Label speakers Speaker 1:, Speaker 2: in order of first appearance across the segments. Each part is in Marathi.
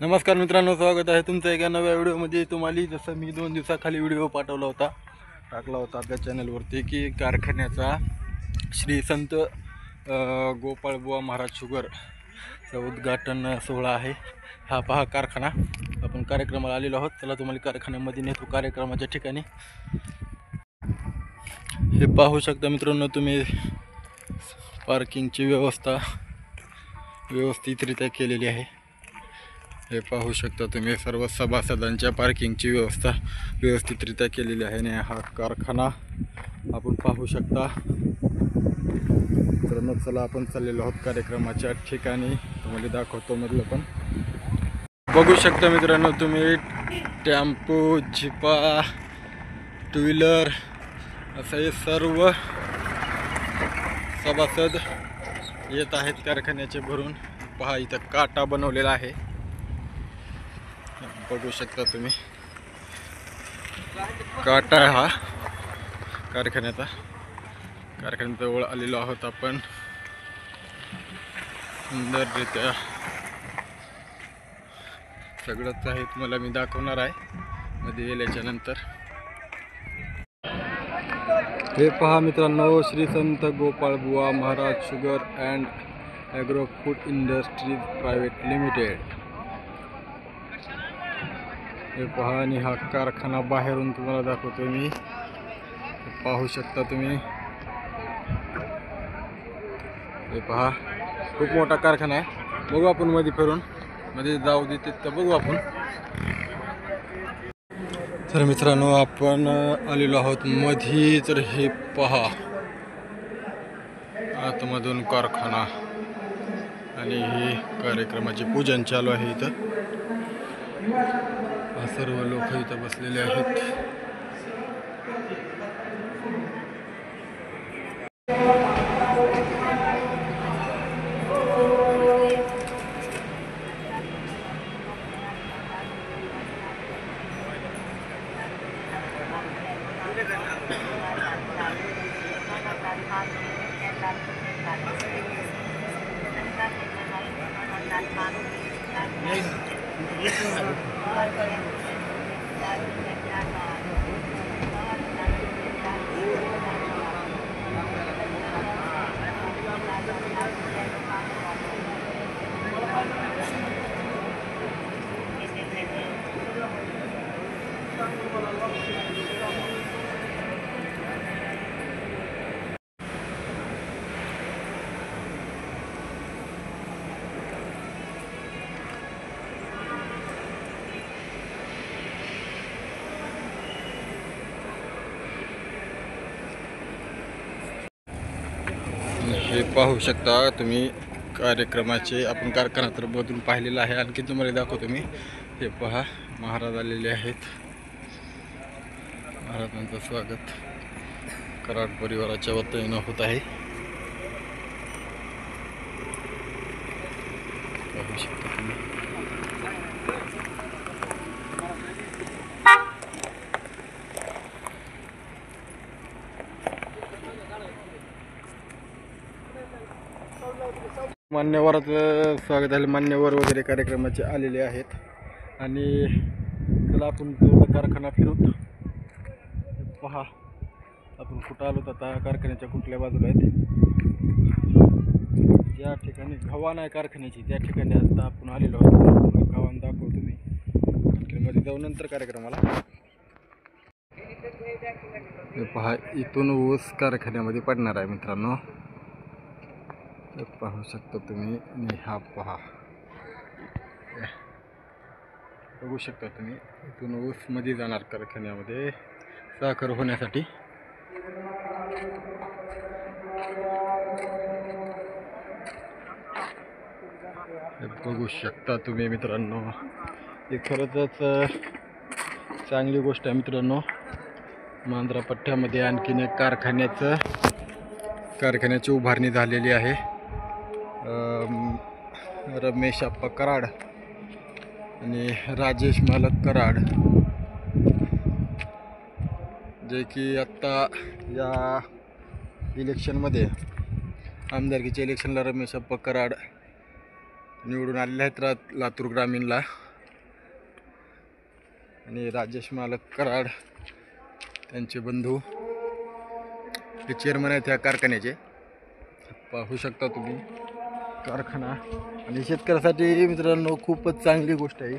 Speaker 1: नमस्कार मित्रांनो, स्वागत आहे तुमचं एका नव्या व्हिडिओमध्ये। तुम्हाला जसं मी 2 दिवसाखाली व्हिडिओ टाकला होता आपल्या चॅनलवरती की कारखान्याचा श्री संत गोपाळबुवा महाराज शुगरचा उद्घाटन सोहळा आहे। हा पहा कारखाना, आपण कार्यक्रमाला आलेलो आहोत। चला तुम्हाला कारखान्यामध्ये नेतो, कार्यक्रमाच्या ठिकाणी। हे पाहू शकता मित्रांनो तुम्ही, पार्किंगची व्यवस्था व्यवस्थितरित्या केलेली आहे। हे पाहू शकता तुम्ही, सर्व सभासदांच्या पार्किंगची व्यवस्था व्यवस्थितरित्या केलेली आहे। आणि हा कारखाना आपण पाहू शकता मित्रांनो। चला आपण चाललेलो आहोत कार्यक्रमाच्या ठिकाणी, तुम्हाला दाखवतो। मधलं पण बघू शकता मित्रांनो तुम्ही, टेम्पो, जिपा, टू व्हीलर असं हे सर्व सभासद येत आहेत कारखान्याचे भरून। पहा इथं काटा बनवलेला आहे, बघू शकता तुम्ही। काटा हा कारखान्याजवळ आलेलो आहोत आपण। सुंदररित्या सगळंच आहे, तुम्हाला मी दाखवणार आहे मध्ये गेल्याच्या नंतर। हे पहा मित्रांनो, Shri Sant Gopalbuva Maharaj sugar and agro food industries private limited. हे पहा, आणि हा कारखाना बाहेरून तुम्हाला दाखवतो मी। पाहू शकता तुम्ही, हे पहा खूप मोठा कारखाना आहे। बघू आपण मध्ये फिरून, मध्ये जाऊ देते तर बघू आपण। तर मित्रांनो आपण आलेलो आहोत मध्ये। तर हे पहा आतमधून कारखाना, आणि हे कार्यक्रमाचे पूजन चालू आहे इथं। सर्व लोक इथं बसलेले आहेत। हे पाहू शकता तुम्ही, कार्यक्रमाचे आपण कारखाना तर बदलून पाहिलेला आहे। आणखी तुम्हाला दाखवतो मी। हे पहा, महाराज आलेले आहेत। महाराजांचं स्वागत कराड परिवाराच्या वतीनं होत आहे। पाहू शकता तुम्ही। मान्यवराचं स्वागत आहे, मान्यवर वगैरे कार्यक्रमाचे आलेले आहेत। आणि चला आपण कारखाना फिरू। पहा आपण कुठं आलो, आता कारखान्याच्या कुठल्या बाजूला आहेत। ज्या ठिकाणी घवान आहे कारखान्याची, त्या ठिकाणी आता आपण आलेलो आहोत। घवान दाखवतो मी मध्ये जाऊ नंतर कार्यक्रमाला। पहा इथून ऊस कारखान्यामध्ये पडणार आहे मित्रांनो, पाहू शकता तुम्ही। आणि हा पहा, बघू शकता तुम्ही, इथून ऊस मध्ये जाणार कारखान्यामध्ये साखर होण्यासाठी। बघू शकता तुम्ही मित्रांनो, हे खरंच चांगली गोष्ट आहे मित्रांनो। मांजरा पट्ट्यामध्ये आणखीन एक कारखान्याची उभारणी झालेली आहे। रमेश अप्पा कराड आणि राजेश मालक कराड, जे की आत्ता या इलेक्शनमध्ये आमदारकीच्या इलेक्शनला रमेश अप्पा कराड निवडून आलेले आहेत लातूर ग्रामीणला। आणि राजेश मालक कराड त्यांचे बंधू हे चेअरमन आहेत ह्या कारखान्याचे. पाहू शकता तुम्ही कारखाना, आणि शेतकऱ्यासाठी मित्रांनो खूपच चांगली गोष्ट आहे.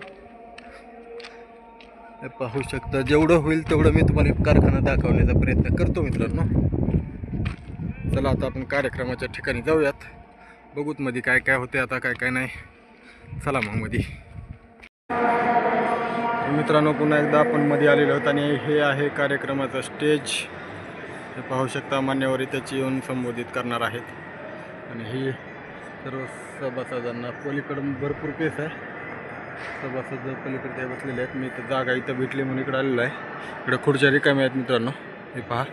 Speaker 1: हे पाहू शकता, जेवढं होईल तेवढं मी तुम्हाला कारखाना दाखवण्याचा प्रयत्न करतो मित्रांनो. चला आता आपण कार्यक्रमाच्या ठिकाणी जाऊयात, बघूत मध्ये काय काय होते आता, काय काय नाही. चला मग मध्ये. मित्रांनो पुन्हा एकदा आपण मध्ये आलेलो आहोत आणि हे आहे कार्यक्रमाचा स्टेज. हे पाहू शकता मान्यवर त्याची येऊन संबोधित करणार आहेत. आणि ही सर्व सभासदांना पलीकडून भरपूर पेस आहे. सभासद पलीकडे बसलेले आहेत. मी इथं जागा इथं भेटली म्हणून इकडे आलेलो आहे. इकडे खुर्च्या रिकाम्या आहेत मित्रांनो. हे पहा,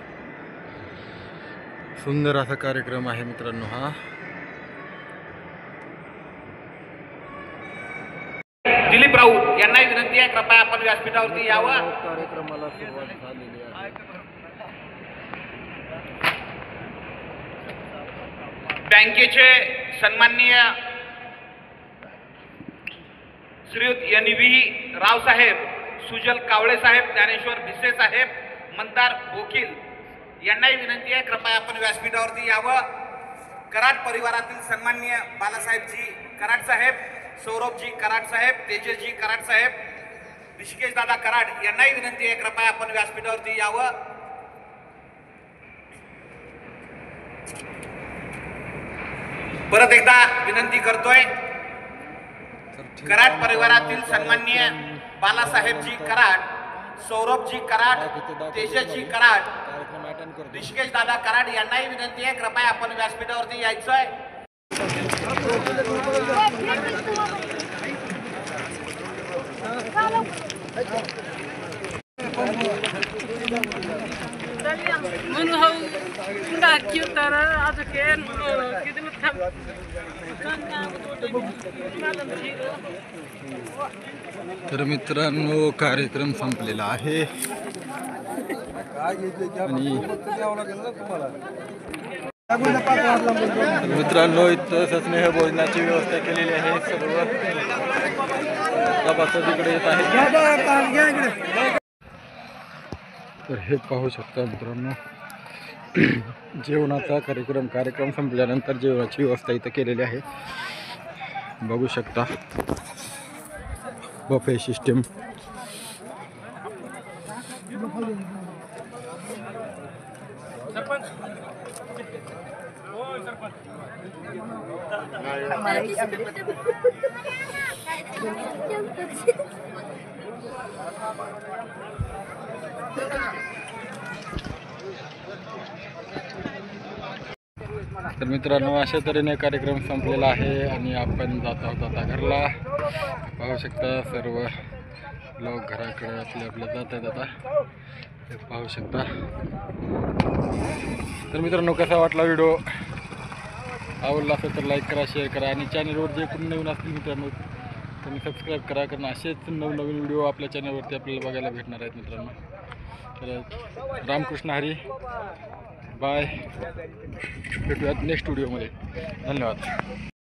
Speaker 1: सुंदर असा कार्यक्रम आहे मित्रांनो हा.
Speaker 2: दिलीप राऊत यांनाही विनंती आहे, कृपया आपण व्यासपीठावरती यावं.
Speaker 1: कार्यक्रमाला सुरुवात झालेली आहे.
Speaker 2: बँकेचे सन्माननीय श्रीयुत NV रावसाहेब, सुजल कावळे साहेब, ज्ञानेश्वर भिसे साहेब, मंदार वकील यांनाही विनंती आहे, कृपया आपण व्यासपीठावरती यावं. कराड परिवारातील सन्माननीय बालासाहेबजी कराड साहेब, सौरभजी कराड साहेब, तेजसजी कराड साहेब, ऋषिकेश दादा कराड यांनाही विनंती आहे, कृपया आपण व्यासपीठावरती यावं. परत एकदा विनंती करतोय, कराड परिवारातील सन्माननीय बालासाहेबजी कराड, सौरभजी कराड, तेजसजी कराड, ऋषिकेश दादा कराड यांनाही विनंती आहे, कृपया आपण व्यासपीठावरती यायचं आहे.
Speaker 1: तर मित्रांनो कार्यक्रम संपलेला आहे आणि मित्रांनो इथं स्नेह भोजनाची व्यवस्था केलेली आहे. सर्व सभासद इकडे येत आहेत. तर हे पाहू शकता मित्रांनो, जेवणाचा कार्यक्रम संपल्यानंतर जेवणाची व्यवस्था इथं केलेली आहे. बघू शकता बफे सिस्टम. तर मित्रांनो अशा तऱ्हेने कार्यक्रम संपलेला आहे आणि आपण जात आहोत आता घरला. पाहू शकता सर्व लोक घराकडे आपल्या जात आहेत आता. हे पाहू शकता. तर मित्रांनो कसा वाटला व्हिडिओ, आवडला असेल तर लाईक करा, शेअर करा आणि चॅनलवर जे कोणी नवीन असतील मित्रांनो त्यांनी सबस्क्राईब करा, कारण असेच नवनवीन व्हिडिओ आपल्या चॅनलवरती आपल्याला बघायला भेटणार आहेत मित्रांनो. तर रामकृष्ण हरी, बाय, भेटूयात नेक्स्ट व्हिडिओमध्ये. धन्यवाद.